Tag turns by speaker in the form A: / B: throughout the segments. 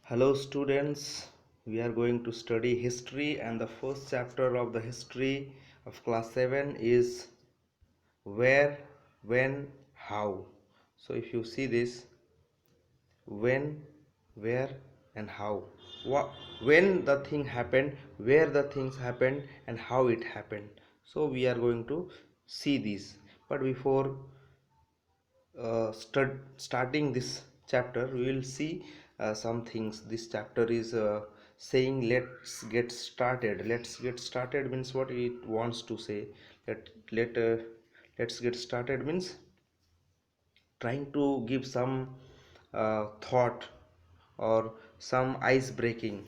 A: Hello students, we are going to study history and the first chapter of the history of class 7 is where, when, how. So if you see this, when, where and how. When the thing happened, where the things happened and how it happened. So we are going to see this. But before starting this chapter we will see some things. This chapter is saying let's get started means what it wants to say. Let's get started means trying to give some thought or some ice breaking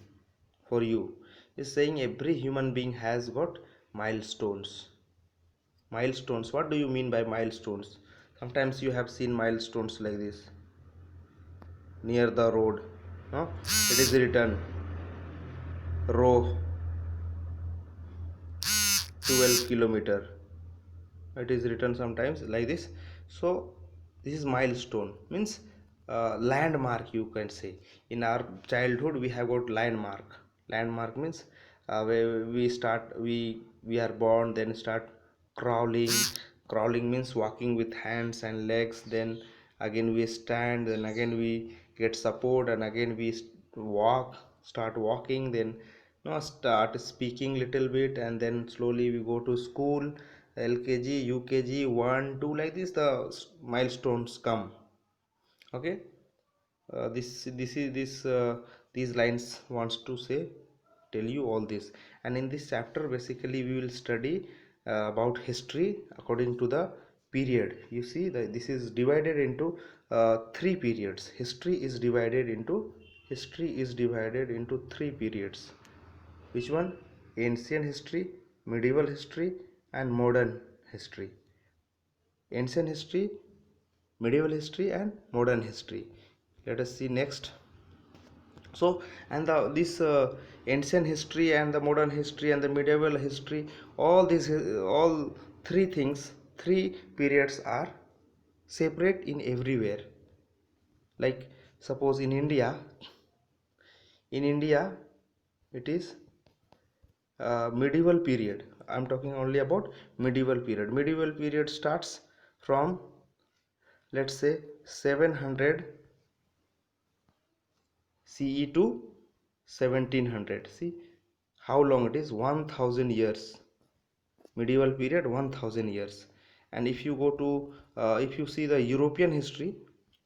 A: for you. Is saying every human being has got milestones. What do you mean by milestones? Sometimes you have seen milestones like this near the road, no? It is written row 12 kilometer. It is written sometimes like this. So this is milestone means landmark, you can say. In our childhood we have got landmark means where we are born, then start crawling means walking with hands and legs, then again we stand, then again we get support, and again we start walking, then start speaking little bit, and then slowly we go to school, LKG, UKG, 1 2, like this the milestones come. Okay, this is this these lines wants to say, tell you all this. And in this chapter basically we will study about history according to the period. You see that this is divided into three periods. History is divided into three periods. Which one? Ancient history, medieval history and modern history. Ancient history, medieval history and modern history. Let us see next. So, and this ancient history and the modern history and the medieval history, all three periods are separate in everywhere. Like suppose in India it is medieval period. I'm talking only about medieval period starts from, let's say, 700 CE to 1700. See how long it is, 1000 years. Medieval period 1000 years. And if you go to if you see the European history,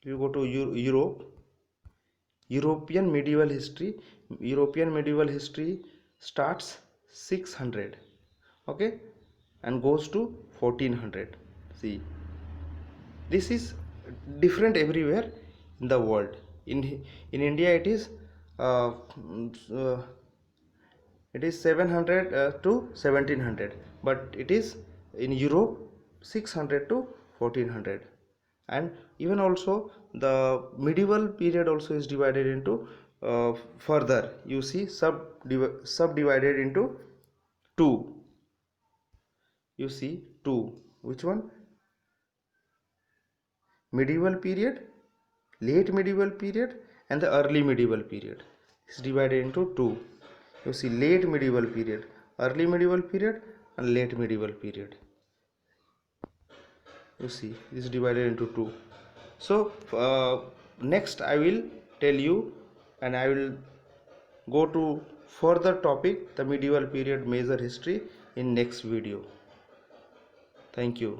A: if you go to Europe, European medieval history starts 600, okay, and goes to 1400. See, this is different everywhere in the world. In India uh, uh, it is 700 to 1700, but it is in Europe 600 to 1400. And even also the medieval period also is divided into further, you see, subdivided into two. You see two. Which one? Medieval period, late medieval period and the early medieval period is divided into two. You see, late medieval period, early medieval period and late medieval period. You see, this is divided into two. So next I will tell you, and I will go to further topic, the medieval period major history, in next video. Thank you.